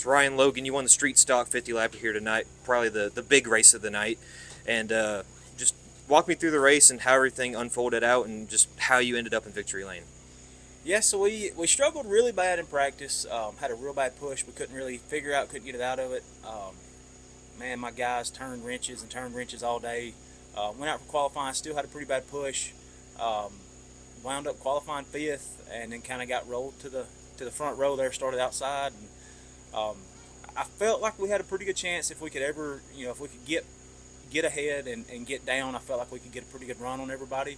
So Ryan Logan, you won the street stock 50 lapper here tonight, probably the big race of the night, and just walk me through the race and how everything unfolded out, and just how you ended up in victory lane. Yeah, so we struggled really bad in practice. Had a real bad push. We couldn't really figure out, couldn't get it out of it. Man, my guys turned wrenches and turned wrenches all day. Went out for qualifying, still had a pretty bad push. Um, Wound up qualifying fifth, and then kind of got rolled to the front row there. Started outside, and I felt like we had a pretty good chance if we could ever, if we could get ahead and get down. I felt like we could get a pretty good run on everybody.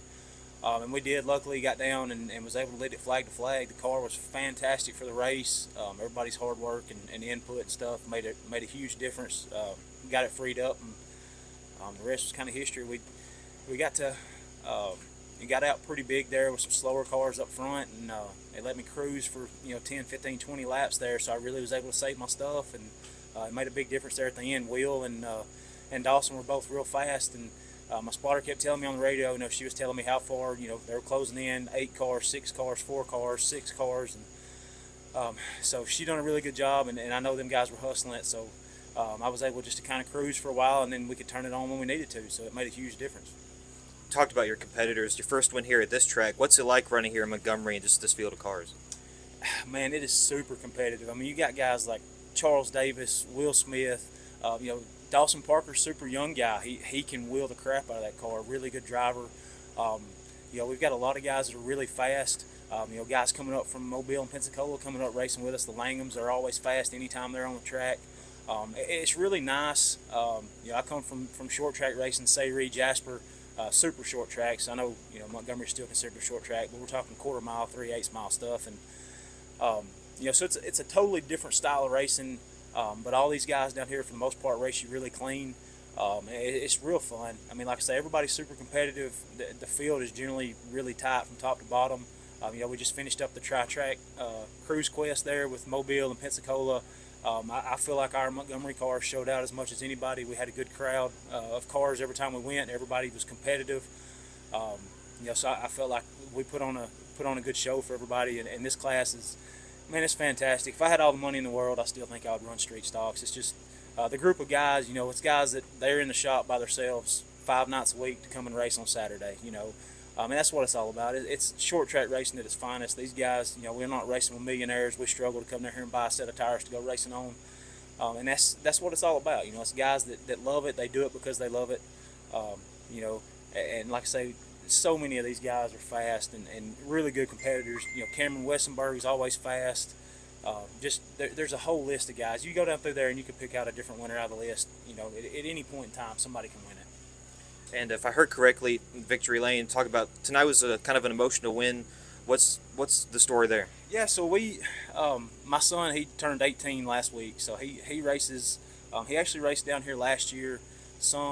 And we did. Luckily, got down and was able to lead it flag to flag. The car was fantastic for the race. Everybody's hard work and input and stuff made a huge difference. Got it freed up, and the rest was kind of history. We got to it got out pretty big there with some slower cars up front, and they let me cruise for 10, 15, 20 laps there. So I really was able to save my stuff, and it made a big difference there at the end. Will and Dawson were both real fast, and my spotter kept telling me on the radio, she was telling me how far, they were closing in, 8 cars, 6 cars, 4 cars, 6 cars. And so she done a really good job, and I know them guys were hustling it. So I was able just to kind of cruise for a while, and then we could turn it on when we needed to. So it made a huge difference. Talked about your competitors, your first win here at this track. What's it like running here in Montgomery and just this field of cars? Man, it is super competitive. I mean, you got guys like Charles Davis, Will Smith, Dawson Parker's super young guy. He can wheel the crap out of that car. Really good driver. We've got a lot of guys that are really fast. Guys coming up from Mobile and Pensacola coming up racing with us. The Langhams are always fast anytime they're on the track. It's really nice. I come from short track racing, say Reid, Jasper, super short tracks. I know Montgomery's still considered a short track, but we're talking quarter mile, 3/8 mile stuff, and so it's a totally different style of racing. But all these guys down here, for the most part, race you really clean. It's real fun. I mean, like I say, everybody's super competitive. The field is generally really tight from top to bottom. We just finished up the tri-track cruise quest there with Mobile and Pensacola. I feel like our Montgomery cars showed out as much as anybody. We had a good crowd of cars every time we went. Everybody was competitive. So I felt like we put on a good show for everybody. And this class is, man, it's fantastic. If I had all the money in the world, I still think I would run street stocks. It's just the group of guys. It's guys that they're in the shop by themselves 5 nights a week to come and race on Saturday. And that's what it's all about. It's short track racing at its finest. These guys, we're not racing with millionaires. We struggle to come down here and buy a set of tires to go racing on. And that's what it's all about. It's guys that love it. They do it because they love it. And like I say, so many of these guys are fast and really good competitors. Cameron Wessenberg is always fast. There's a whole list of guys. You go down through there and you can pick out a different winner out of the list. At any point in time, somebody can win it. And if I heard correctly, Victory Lane, talk about tonight was a kind of an emotional win. What's the story there? Yeah, so my son, he turned 18 last week, so he races. He actually raced down here last year.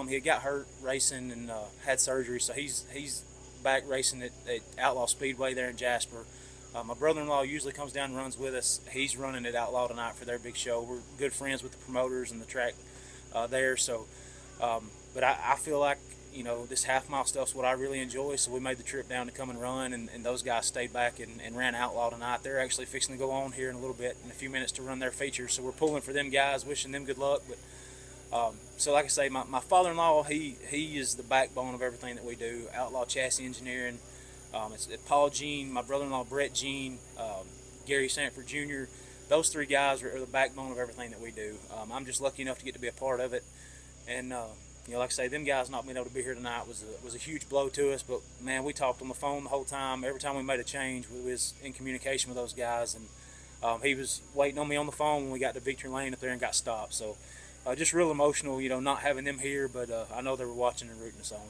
He got hurt racing and had surgery, so he's back racing at Outlaw Speedway there in Jasper. My brother-in-law usually comes down and runs with us. He's running at Outlaw tonight for their big show. We're good friends with the promoters and the track there. So, but I feel like this half-mile stuff's what I really enjoy. So we made the trip down to come and run, and those guys stayed back and ran Outlaw tonight. They're actually fixing to go on here in a little bit, in a few minutes, to run their feature. So we're pulling for them guys, wishing them good luck. But so like I say, my father-in-law, he is the backbone of everything that we do. Outlaw Chassis Engineering. It's Paul Jean, my brother-in-law Brett Jean, Gary Sanford Jr. Those 3 guys are the backbone of everything that we do. I'm just lucky enough to get to be a part of it. And like I say, them guys not being able to be here tonight was a huge blow to us. But man, we talked on the phone the whole time. Every time we made a change, we was in communication with those guys. And he was waiting on me on the phone when we got to Victory Lane up there and got stopped. So just real emotional, not having them here. But I know they were watching and rooting us on.